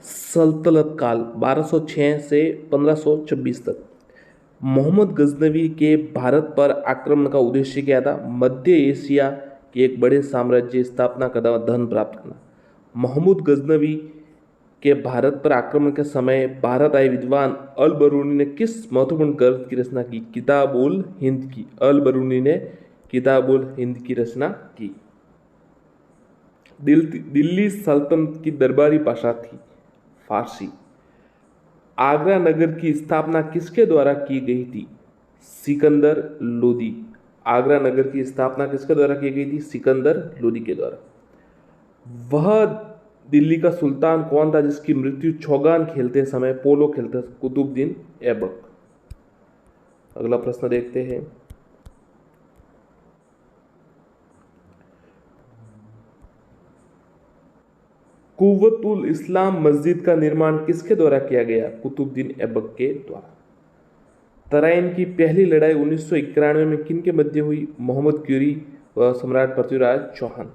सल्तनत काल 1206 से 1526 तक। मोहम्मद गजनवी के भारत पर आक्रमण का उद्देश्य क्या था? मध्य एशिया के एक बड़े साम्राज्य स्थापना करना, धन प्राप्त करना। मोहम्मद गजनवी के भारत पर आक्रमण के समय भारत आए विद्वान अल बरूनी ने किस महत्वपूर्ण ग्रंथ की रचना की? किताब उल हिंद की। अल बरूनी ने किताब उल हिंद की रचना की। दिल्ली सल्तनत की दरबारी भाषा थी फारसी। आगरा नगर की स्थापना किसके द्वारा की गई थी? सिकंदर लोदी। आगरा नगर की स्थापना किसके द्वारा की गई थी? सिकंदर लोदी के द्वारा। वह दिल्ली का सुल्तान कौन था जिसकी मृत्यु चौगान खेलते समय, पोलो खेलते समय? कुतुबुद्दीन ऐबक। अगला प्रश्न देखते हैं। कुव्वतुल इस्लाम मस्जिद का निर्माण किसके द्वारा किया गया? कुतुबुद्दीन ऐबक के द्वारा। तराइन की पहली लड़ाई 1991 में किन के मध्य हुई? मोहम्मद घुरी व सम्राट पृथ्वीराज चौहान,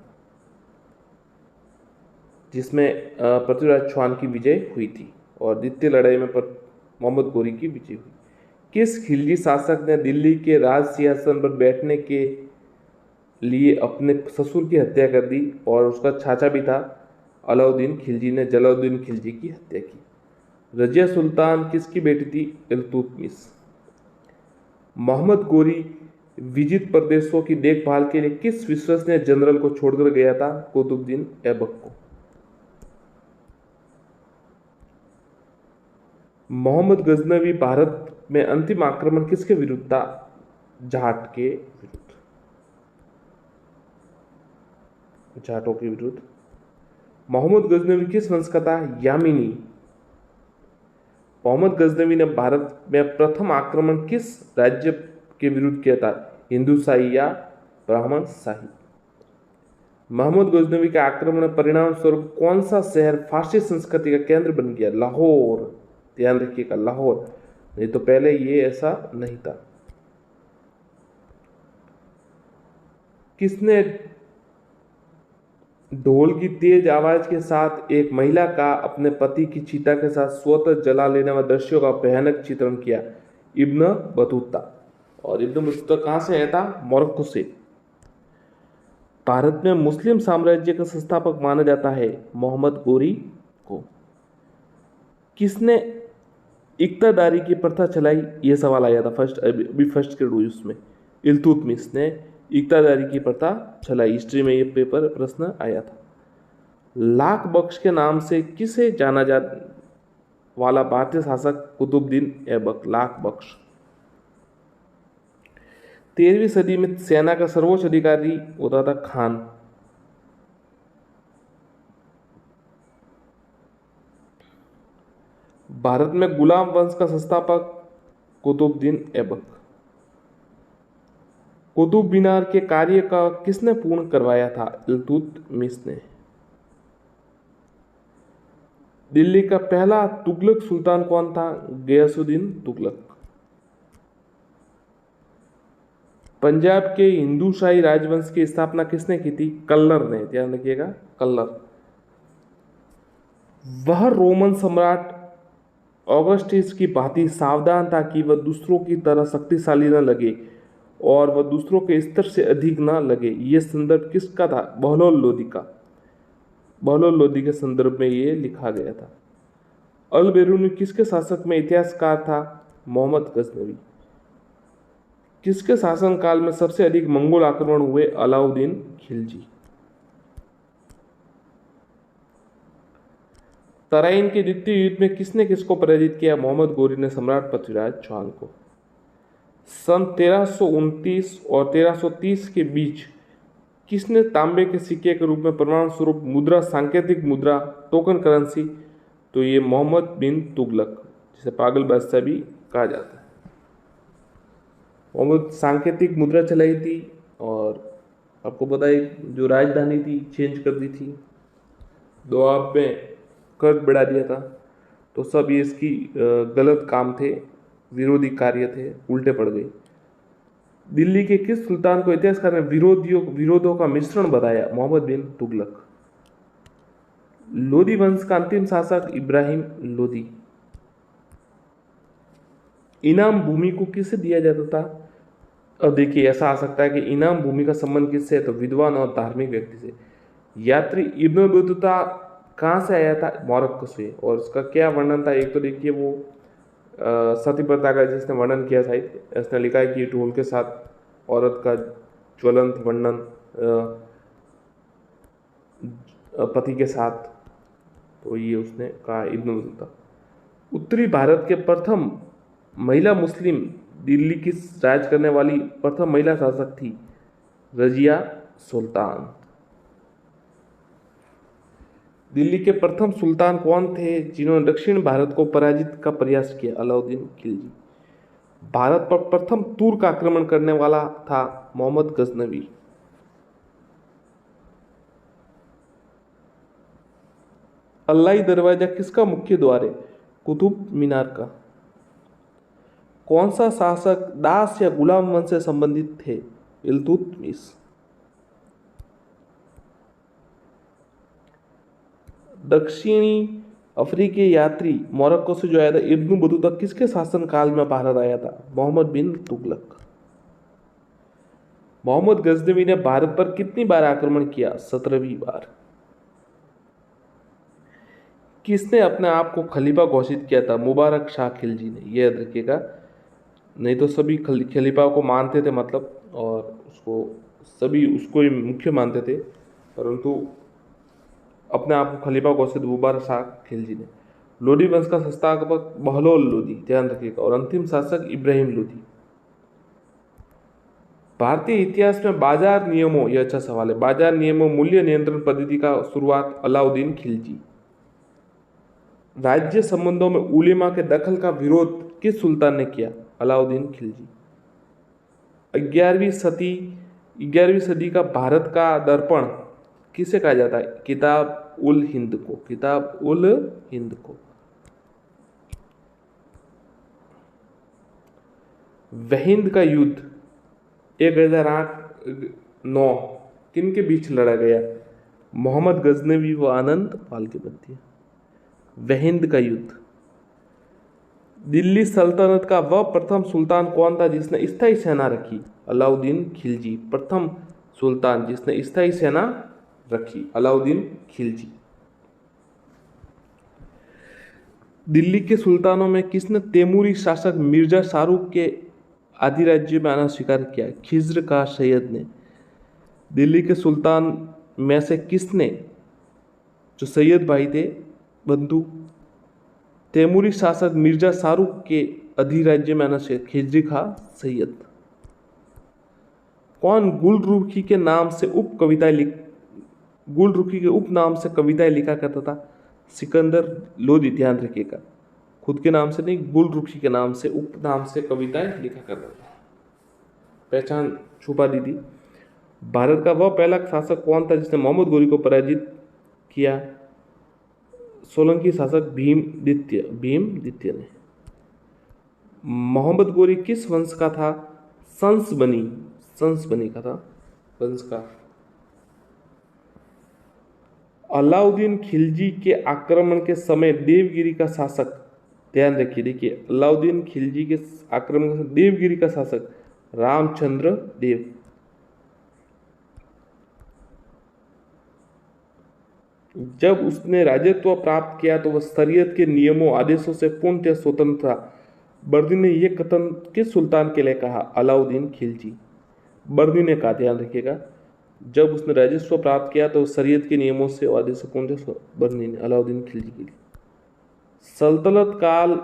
जिसमें पृथ्वीराज चौहान की विजय हुई थी और द्वितीय लड़ाई में मोहम्मद घुरी की विजय हुई। किस खिलजी शासक ने दिल्ली के राज सिंहासन पर बैठने के लिए अपने ससुर की हत्या कर दी और उसका चाचा भी था अलाउद्दीन खिलजी ने जलालुद्दीन खिलजी की हत्या की? रजिया सुल्तान किसकी बेटी थी? इल्तुतमिश। मोहम्मद घुरी विजित प्रदेशों की देखभाल के लिए किस विश्वसनीय जनरल को छोड़कर गया था? कुतुबुद्दीन ऐबक को। मोहम्मद गजनवी भारत में अंतिम आक्रमण किसके विरुद्ध था? जाट के विरुद्ध, जाटों के विरुद्ध। मोहम्मद गजनवी किस वंश का था? यामिनी। मोहम्मद गजनवी ने भारत में प्रथम आक्रमण किस राज्य के विरुद्ध किया था? हिंदू शाही या ब्राह्मण शाही? मोहम्मद गजनवी के आक्रमण परिणाम स्वरूप कौन सा शहर फारसी संस्कृति का केंद्र बन गया? लाहौर। ध्यान रखिएगा, लाहौर। नहीं तो पहले ये ऐसा नहीं था। किसने ढोल की तेज आवाज के साथ एक महिला का अपने पति की चिता के साथ स्वतः जला लेने वाले दृश्यों का भयानक चित्रण किया? Ibn Battuta. और इब्न बतूता कहां से आया था? मोरक्को से। भारत में मुस्लिम साम्राज्य का संस्थापक माना जाता है मोहम्मद घुरी को। किसने इक्तादारी की प्रथा चलाई? यह सवाल आया था फर्स्ट ग्रेड हुई उसमें। इल्तुतमिश ने इक्तादारी की प्रथा चलाई। हिस्ट्री में यह पेपर प्रश्न आया था। लाख बख्श के नाम से किसे जाना जा वाला भारतीय शासक? कुतुबुद्दीन ऐबक। लाख बख्श। 13वीं सदी में सेना का सर्वोच्च अधिकारी होता था खान। भारत में गुलाम वंश का संस्थापक कुतुबुद्दीन ऐबक। कुतुब मीनार के कार्य का किसने पूर्ण करवाया था? इल्तुतमिश ने। दिल्ली का पहला तुगलक सुल्तान कौन था? गयासुद्दीन तुगलक। पंजाब के हिंदू शाही राजवंश की स्थापना किसने की थी? कल्लर ने। ध्यान रखिएगा, कल्लर। वह रोमन सम्राट ऑगस्टस की भांति सावधान था कि वह दूसरों की तरह शक्तिशाली न लगे और वह दूसरों के स्तर से अधिक न लगे। यह संदर्भ किसका था? बहलोल लोदी का। बहलोल लोदी के संदर्भ में यह लिखा गया था। अल बेरूनी किसके शासक में इतिहासकार था? मोहम्मद गजनवी। किसके शासनकाल में सबसे अधिक मंगोल आक्रमण हुए? अलाउद्दीन खिलजी। तराइन के द्वितीय युद्ध में किसने किसको पराजित किया? मोहम्मद घुरी ने सम्राट पृथ्वीराज चौहान को। सन 1329 और 1330 के बीच किसने तांबे के सिक्के के रूप में प्रमाण स्वरूप मुद्रा, सांकेतिक मुद्रा, टोकन करेंसी? तो ये मोहम्मद बिन तुगलक, जिसे पागल बादशाह भी कहा जाता है। मोहम्मद सांकेतिक मुद्रा चलाई थी और आपको पता है जो राजधानी थी चेंज कर दी थी, दोआब में कर्ज बढ़ा दिया था। तो सब ये इसकी गलत काम थे, विरोधी कार्य थे, उल्टे पड़ गए। दिल्ली के किस सुल्तान को इतिहासकार ने विरोधों का मिश्रण बताया? मोहम्मद बिन तुगलक। लोदी वंश का अंतिम शासक इब्राहिम लोदी। इनाम भूमि को किसे दिया जाता था? अब देखिए, ऐसा आ सकता है कि इनाम भूमि का संबंध किससे है, तो विद्वान और धार्मिक व्यक्ति से। यात्री इब्न बतूता कहाँ से आया था? मोरक्को से। और उसका क्या वर्णन था? एक तो देखिए वो सती प्रथा का जिसने वर्णन किया था, इसने लिखा है कि ढोल के साथ औरत का ज्वलंत वर्णन पति के साथ, तो ये उसने कहा इब्न बतूता। उत्तरी भारत के प्रथम महिला मुस्लिम दिल्ली की राज करने वाली प्रथम महिला शासक थी रजिया सुल्तान। दिल्ली के प्रथम सुल्तान कौन थे जिन्होंने दक्षिण भारत को पराजित का प्रयास किया? अलाउद्दीन खिलजी। भारत पर प्रथम तुर्क आक्रमण करने वाला था मोहम्मद गजनवी। अल्लाई दरवाजा किसका मुख्य द्वार है? कुतुब मीनार का। कौन सा शासक दास या गुलाम वंश से संबंधित थे? इल्तुतमिश। दक्षिणी अफ्रीकी यात्री मोरक्को से जो आया था इब्न बतूता किसके शासनकाल में भारत आया था? मोहम्मद बिन तुगलक। मोहम्मद गजनवी ने भारत पर कितनी बार आक्रमण किया? 17वीं बार। किसने अपने आप को खलीफा घोषित किया था? मुबारक शाह खिलजी ने। यह याद रखिएगा, नहीं तो सभी खलीफा को मानते थे मतलब, और उसको सभी उसको ही मुख्य मानते थे, परंतु अपने आप को खलीफा घोषित मुबारक शाह खिलजी ने। लोदी वंश का संस्थापक बहलोल लोदी, ध्यान रखिएगा, और अंतिम शासक इब्राहिम लोदी। भारतीय इतिहास में बाजार नियमों, यह अच्छा सवाल है, बाजार नियमों मूल्य नियंत्रण पद्धति का शुरुआत अलाउद्दीन खिलजी। राज्य संबंधों में उलेमा के दखल का विरोध किस सुल्तान ने किया? अलाउद्दीन खिलजी। 11वीं सदी का भारत का दर्पण किसे कहा जाता है? किताब उल हिंद को। किताब उल हिंद को। वहिंद का युद्ध 1008-9 किन के बीच लड़ा गया? मोहम्मद गजनवी व आनंद पाल के मध्य। वहिंद का युद्ध। दिल्ली सल्तनत का वह प्रथम सुल्तान कौन था जिसने स्थायी सेना रखी? अलाउद्दीन खिलजी। प्रथम सुल्तान जिसने स्थायी सेना रखी, अलाउद्दीन खिलजी। दिल्ली के सुल्तानों में किसने तैमूरी शासक मिर्जा शाहरुख के अधिराज्य में आना स्वीकार किया? खिज्र का सैयद ने। दिल्ली के सुल्तान में से किसने, जो सैयद भाई थे बंधु, तैमूरी शासक मिर्जा शाहरुख के अधिराज्य में आना स्वीकार? खिज्र का सैयद। कौन गुलरुखी के नाम से गुलरुखी के उपनाम से कविताएं लिखा करता था? सिकंदर लोदी, ध्यान रखिएगा, खुद के नाम से नहीं, गुलरुखी के नाम से उपनाम से कविताएं लिखा करता था, पहचान छुपा दी थी। भारत का वह पहला शासक कौन था जिसने मोहम्मद गोरी को पराजित किया? सोलंकी शासक भीमद्वितीय ने। मोहम्मद गोरी किस वंश का था? संसबनी का था वंश का। अलाउद्दीन खिलजी के आक्रमण के समय देवगिरी का शासक, ध्यान रखिए, देखिए, अलाउद्दीन खिलजी के आक्रमण के समय देवगिरी का शासक रामचंद्र देव। जब उसने राजत्व प्राप्त किया तो वह शरीयत के नियमों आदेशों से पूर्णतः स्वतंत्र था। बर्दी ने यह कथन किस सुल्तान के लिए कहा? अलाउद्दीन खिलजी। बर्दी ने कहा, ध्यान रखिएगा, जब उसने राजस्व प्राप्त किया तो शरीयत के नियमों से और आदेशों पूर्णतः बर्दी ने, अलाउद्दीन खिलजी के लिए। सल्तनत काल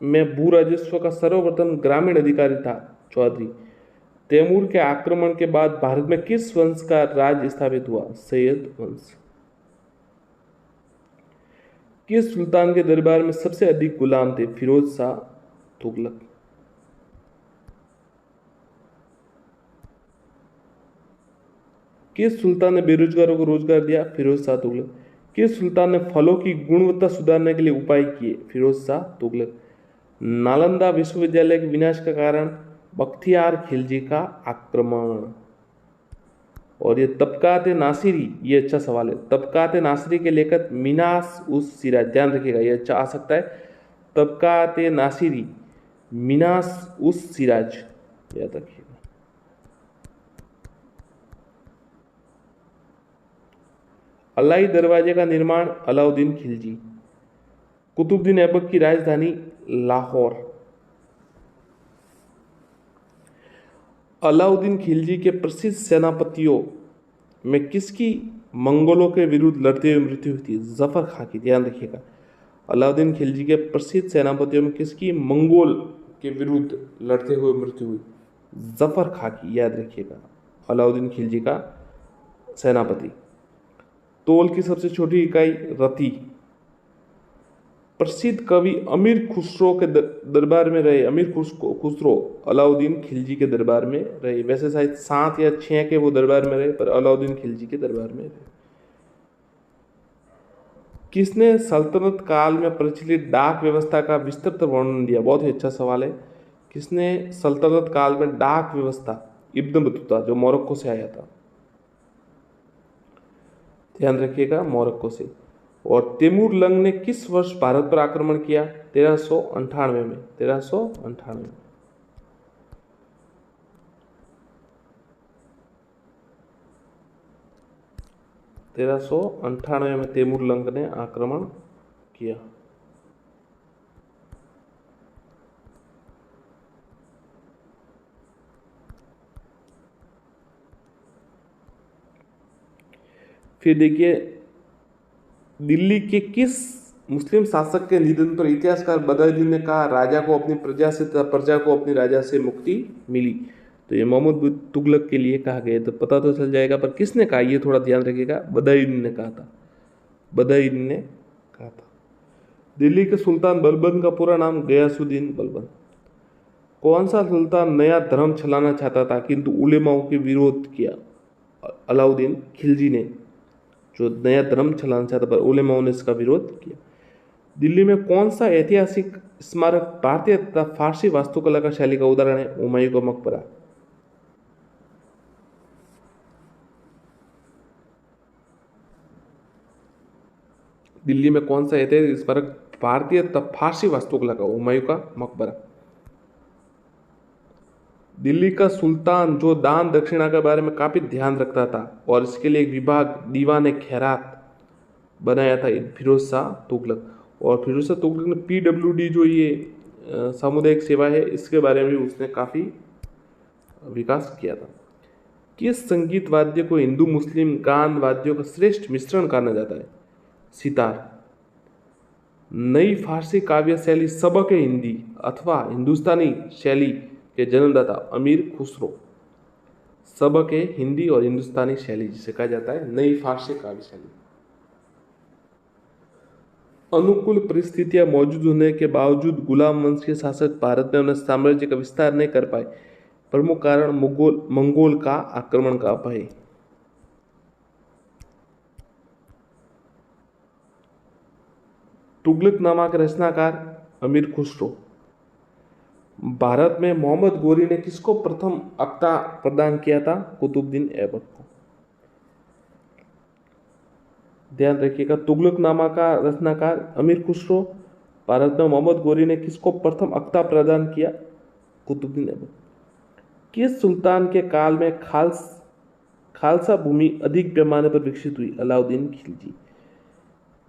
में भू राजस्व का सर्वप्रथम ग्रामीण अधिकारी था चौधरी। तैमूर के आक्रमण के बाद भारत में किस वंश का राज स्थापित हुआ? सैयद वंश। किस सुल्तान के दरबार में सबसे अधिक गुलाम थे? फिरोज शाह तुगलक। किस सुल्तान ने बेरोजगारों को रोजगार दिया? फिरोज शाह तुगलक। किस सुल्तान ने फलों की गुणवत्ता सुधारने के लिए उपाय किए? फिरोज शाह तुगलक। नालंदा विश्वविद्यालय के विनाश का कारण? बख्तियार खिलजी का आक्रमण। और ये तबकात नासिरी, ये अच्छा सवाल है। तबकात नासिरी के लेखक मिनास उस सिराज, ध्यान रखिएगा ये अच्छा आ सकता है। तबकात नासिरी, मिनास उस सिराज, याद रखिएगा। अलाई दरवाजे का निर्माण अलाउद्दीन खिलजी। कुतुबुद्दीन ऐबक की राजधानी लाहौर। अलाउद्दीन खिलजी के प्रसिद्ध सेनापतियों में किसकी मंगोलों के विरुद्ध लड़ते हुए मृत्यु हुई थी? जफर खां की, ध्यान रखिएगा। अलाउद्दीन खिलजी के प्रसिद्ध सेनापतियों में किसकी मंगोल के विरुद्ध लड़ते हुए मृत्यु हुई? जफर खां की, याद रखिएगा। अलाउद्दीन खिलजी का सेनापति। तोल की सबसे छोटी इकाई रति। प्रसिद्ध कवि अमीर खुसरो के दरबार में रहे। अमीर खुसरो अलाउद्दीन खिलजी के दरबार में रहे। वैसे शायद 7 या 6 के वो दरबार में रहे, पर अलाउद्दीन खिलजी के दरबार में रहे। किसने सल्तनत काल में प्रचलित डाक व्यवस्था का विस्तृत वर्णन दिया? बहुत ही अच्छा सवाल है। किसने सल्तनत काल में डाक व्यवस्था? इब्न बतूता, जो मोरक्को से आया था, ध्यान रखिएगा, मोरक्को से। और तैमूर लंग ने किस वर्ष भारत पर आक्रमण किया? 1398 में। 1398 में। 1398 में तैमूर लंग ने आक्रमण किया। फिर देखिए, दिल्ली के किस मुस्लिम शासक के निधन पर इतिहासकार बदरुद्दीन ने कहा राजा को अपनी प्रजा को अपनी राजा से मुक्ति मिली? तो ये मोहम्मद बिन तुगलक के लिए कहा गया, तो पता तो चल जाएगा, पर किसने कहा ये थोड़ा ध्यान रखिएगा। बदरुद्दीन ने कहा था। बदरुद्दीन ने कहा था। दिल्ली के सुल्तान बलबन का पूरा नाम गयासुद्दीन बलबन। कौन सा सुल्तान नया धर्म चलाना चाहता था किंतु उलेमाओं के विरोध किया? अलाउद्दीन खिलजी ने जो नया धर्म चलाना चाहता, पर उलेमाओं ने इसका विरोध किया। दिल्ली में कौन सा ऐतिहासिक स्मारक भारतीय तथा फारसी वास्तुकला का शैली का उदाहरण है? हुमायूं का मकबरा। दिल्ली में कौन सा ऐतिहासिक स्मारक भारतीय तथा फारसी वास्तुकला का? हुमायूं का मकबरा। दिल्ली का सुल्तान जो दान दक्षिणा के बारे में काफी ध्यान रखता था और इसके लिए एक विभाग दीवान खैरात बनाया था, फिरोज शाह तुगलक। और फिरोज शाह तुगलक ने PWD जो ये सामुदायिक सेवा है, इसके बारे में उसने काफ़ी विकास किया था। किस संगीत वाद्य को हिंदू मुस्लिम गान वाद्यों का श्रेष्ठ मिश्रण कहा जाता है? सितार। नई फारसी काव्य शैली सबक हिंदी अथवा हिंदुस्तानी शैली के जन्मदाता अमीर खुसरो। सबक हिंदी और हिंदुस्तानी शैली जिसे कहा जाता है नई फारसी काव्य शैली। अनुकूल परिस्थितियां मौजूद होने के बावजूद गुलाम वंश के शासक भारत में अपने साम्राज्य का विस्तार नहीं कर पाए। प्रमुख कारण मंगोल का आक्रमण का भय। तुगलकनामा के रचनाकार अमीर खुसरो। भारत में मोहम्मद गोरी ने किसको प्रथम अख्ता प्रदान किया था? कुतुबुद्दीन ऐबक को। ध्यान रखिएगा, तुगलकनामा का रचनाकार अमीर खुसरो। भारत में मोहम्मद गोरी ने किसको प्रथम अख्ता प्रदान किया? कुतुबुद्दीन ऐबक। किस सुल्तान के काल में खालसा भूमि अधिक पैमाने पर विकसित हुई? अलाउद्दीन खिलजी।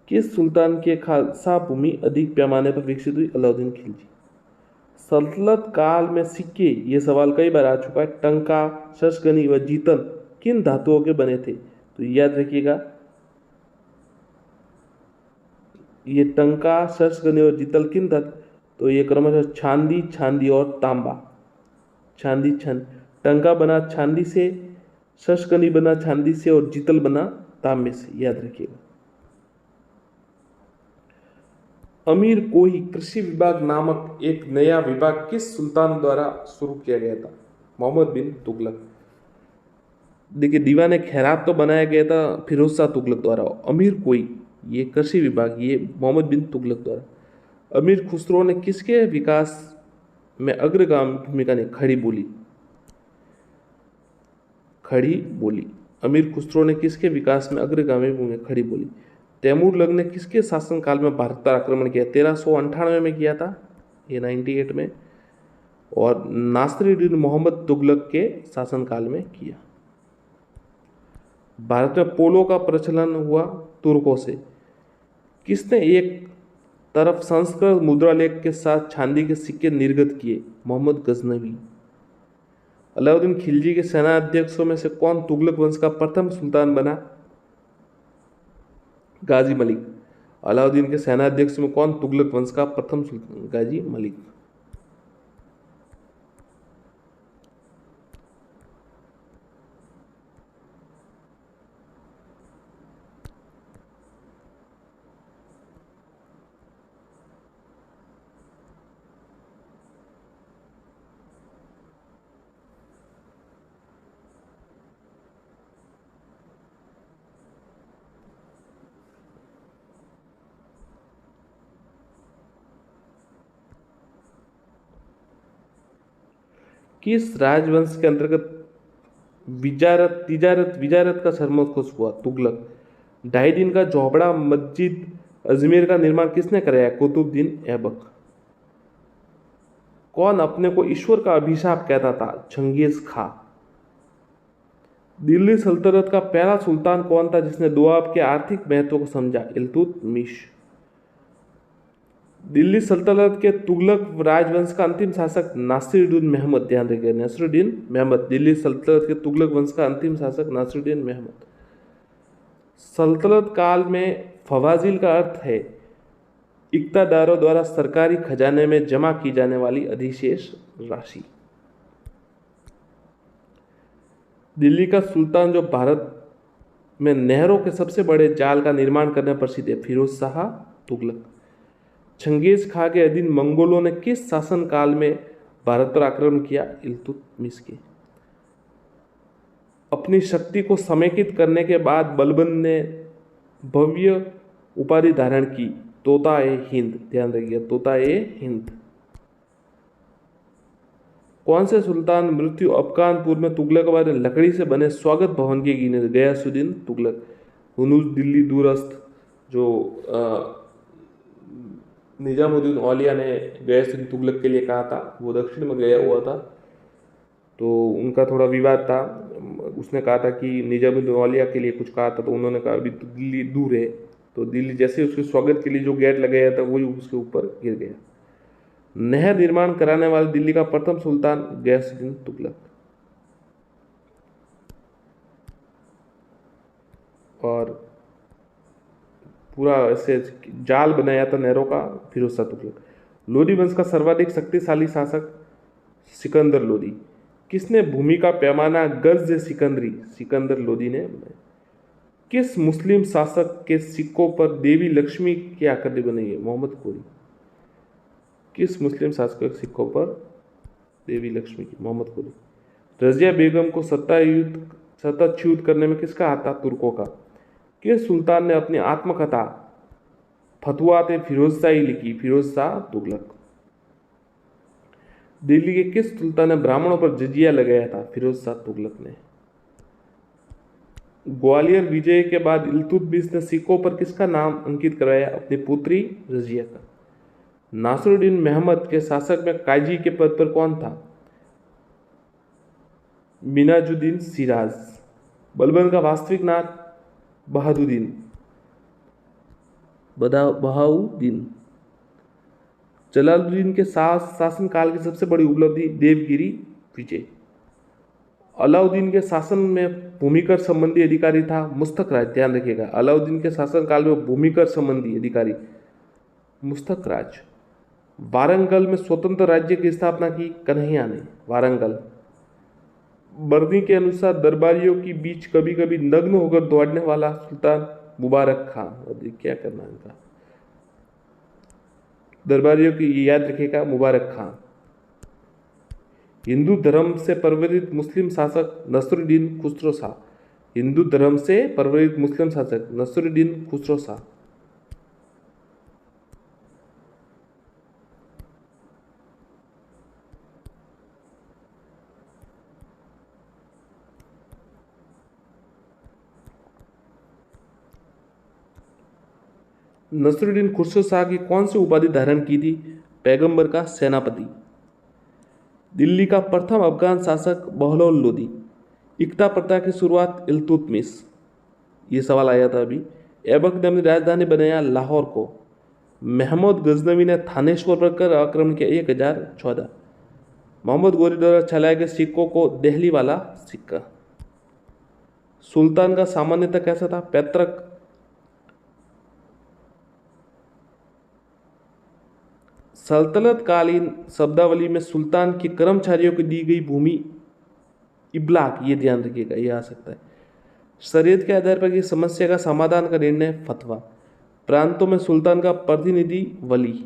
किस सुल्तान के खालसा भूमि अधिक पैमाने पर विकसित हुई? अलाउद्दीन खिलजी। सल्तनत काल में सिक्के, ये सवाल कई बार आ चुका है, टंका, शशगनी व जीतल किन धातुओं के बने थे? तो याद रखिएगा, ये टंका, शशगनी और जीतल किन धातु? तो ये क्रमशः चांदी और तांबा। चांदी टंका बना चांदी से, शशगनी बना चांदी से और जीतल बना तांबे से, याद रखिएगा। अमीर कोही कृषि विभाग नामक एक नया विभाग किस सुल्तान द्वारा शुरू किया गया था? मोहम्मद बिन तुगलक। देखिए, दीवान खैरात तो बनाया गया था फिरोज शाह तुगलक द्वारा। अमीर कोही ये कृषि विभाग, ये मोहम्मद बिन तुगलक द्वारा। अमीर खुसरो ने किसके विकास में अग्रगामी भूमिका ने? खड़ी बोली। अमीर खुसरो ने किसके विकास में अग्रगामी भूमिका खड़ी बोली? तैमूर ने किसके शासनकाल में भारत पर आक्रमण किया? 1398 में किया था, ये 98 में, और नासिरुद्दीन मोहम्मद तुगलक के शासनकाल में किया। भारत में पोलो का प्रचलन हुआ तुर्कों से। किसने एक तरफ संस्कृत मुद्रा लेख के साथ चांदी के सिक्के निर्गत किए? मोहम्मद गजनवी। अलाउद्दीन खिलजी के सेनाध्यक्षों में से कौन तुगलक वंश का प्रथम सुल्तान बना? गाजी मलिक। अलाउद्दीन के सेनाध्यक्ष में कौन तुगलक वंश का प्रथम सुल्तान? गाजी मलिक। किस राजवंश के अंतर्गत विजारत का सर्वोत्कर्ष हुआ? तुगलक। 2.5 दिन का चौबड़ा मस्जिद अजमेर का निर्माण किसने कराया? कुतुबुद्दीन ऐबक। कौन अपने को ईश्वर का अभिशाप कहता था? चंगेज खां। दिल्ली सल्तनत का पहला सुल्तान कौन था जिसने दोआब के आर्थिक महत्व को समझा? इल्तुतमिश। दिल्ली सल्तनत के तुगलक राजवंश का अंतिम शासक नासिरुद्दीन महमद। ध्यान रखिए, नासिरुद्दीन महमद। दिल्ली सल्तनत के तुगलक वंश का अंतिम शासक नासिरुद्दीन महमद। सल्तनत काल में फवाजिल का अर्थ है इक्तादारों द्वारा सरकारी खजाने में जमा की जाने वाली अधिशेष राशि। दिल्ली का सुल्तान जो भारत में नहरों के सबसे बड़े जाल का निर्माण करने पर प्रसिद्ध है? फिरोज शाह तुगलक। चंगेज खां के अधीन मंगोलों ने किस शासनकाल में भारत पर आक्रमण किया? इल्तुतमिश के। अपनी शक्ति को समेकित करने के बाद बलबन ने भव्य उपाधि धारण की, तोता ए हिंद। ध्यान रखिए, तोता ए हिंद। कौन से सुल्तान मृत्यु अफगानपुर में तुगलक लकड़ी से बने स्वागत भवन की गिने? गयासुद्दीन तुगलक। हुनूस दिल्ली दूरस्थ जो निजामुद्दीन औलिया ने गयासुद्दीन तुगलक के लिए कहा था, वो दक्षिण में गया हुआ था, तो उनका थोड़ा विवाद था। उसने कहा था कि निजामुद्दीन औलिया के लिए कुछ कहा था, तो उन्होंने कहा अभी तो दिल्ली दूर है, तो दिल्ली जैसे उसके स्वागत के लिए जो गेट लगाया था वही उसके ऊपर गिर गया। नहर निर्माण कराने वाले दिल्ली का प्रथम सुल्तान गयासुद्दीन तुगलक। और पूरा ऐसे जाल बनाया था नहरों का फिरोज शाह तुगलक। लोदी वंश का सर्वाधिक शक्तिशाली शासक सिकंदर लोदी। किसने भूमि का पैमाना गज सिकंदरी? सिकंदर लोदी ने बनाया। किस मुस्लिम शासक के सिक्कों पर देवी लक्ष्मी की आकृति बनी है? मोहम्मद घोरी। किस मुस्लिम शासक के सिक्कों पर देवी लक्ष्मी की? मोहम्मद घोरी। रजिया बेगम को सत्ताच्युत करने में किसका हाथ था? तुर्कों का। किस सुल्तान ने अपनी आत्मकथा फतुआत फिरोजशाही लिखी? फिरोज शाह तुगलक। दिल्ली के किस सुल्तान ने ब्राह्मणों पर जजिया लगाया था? फिरोज शाह तुगलक ने। ग्वालियर विजय के बाद इल्तुतमिश ने सिक्कों पर किसका नाम अंकित करवाया? अपनी पुत्री रजिया का। नासिरुद्दीन महमद के शासक में काजी के पद पर कौन था? मिनाजुद्दीन सिराज। बलबन का वास्तविक नाम बहाउद्दीन। जलालुद्दीन के शासनकाल की सबसे बड़ी उपलब्धि देवगिरी विजय। अलाउद्दीन के शासन में भूमिकर संबंधी अधिकारी था मुस्तक राज। ध्यान रखिएगा, अलाउद्दीन के शासनकाल में भूमिकर संबंधी अधिकारी मुस्तक राज। वारंगल में स्वतंत्र राज्य की स्थापना की कन्हैया ने। वारंगल। बर्नी के अनुसार दरबारियों के बीच कभी कभी नग्न होकर दौड़ने वाला सुल्तान मुबारक खां। अभी क्या करना इनका, दरबारियों की याद रखेगा, मुबारक खां। हिंदू धर्म से प्रवृत्त मुस्लिम शासक नसरुद्दीन खुसरो शाह। हिंदू धर्म से प्रवृत्त मुस्लिम शासक नसरुद्दीन खुसरो शाह। नसरुद्दीन खुसरो शाह की कौन सी उपाधि धारण की थी? पैगंबर का सेनापति। दिल्ली का प्रथम अफगान शासक बहलोल लोदी। इक्ता प्रथा की शुरुआत इल्तुतमिश। ये सवाल आया था अभी। ऐबक ने अपनी राजधानी बनाया लाहौर को। महमूद गजनवी ने थानेश्वर पर कर आक्रमण किया 1014। मोहम्मद गोरी द्वारा चलाए गए सिक्कों को देहली वाला सिक्का। सुल्तान का सामान्यतः कैसा था? पैतृक। सल्तनत कालीन शब्दावली में सुल्तान के कर्मचारियों को दी गई भूमि इब्लाक, ये ध्यान रखिएगा, ये आ सकता है। शरीयत के आधार पर की समस्या का समाधान का निर्णय फतवा। प्रांतों में सुल्तान का प्रतिनिधि वली।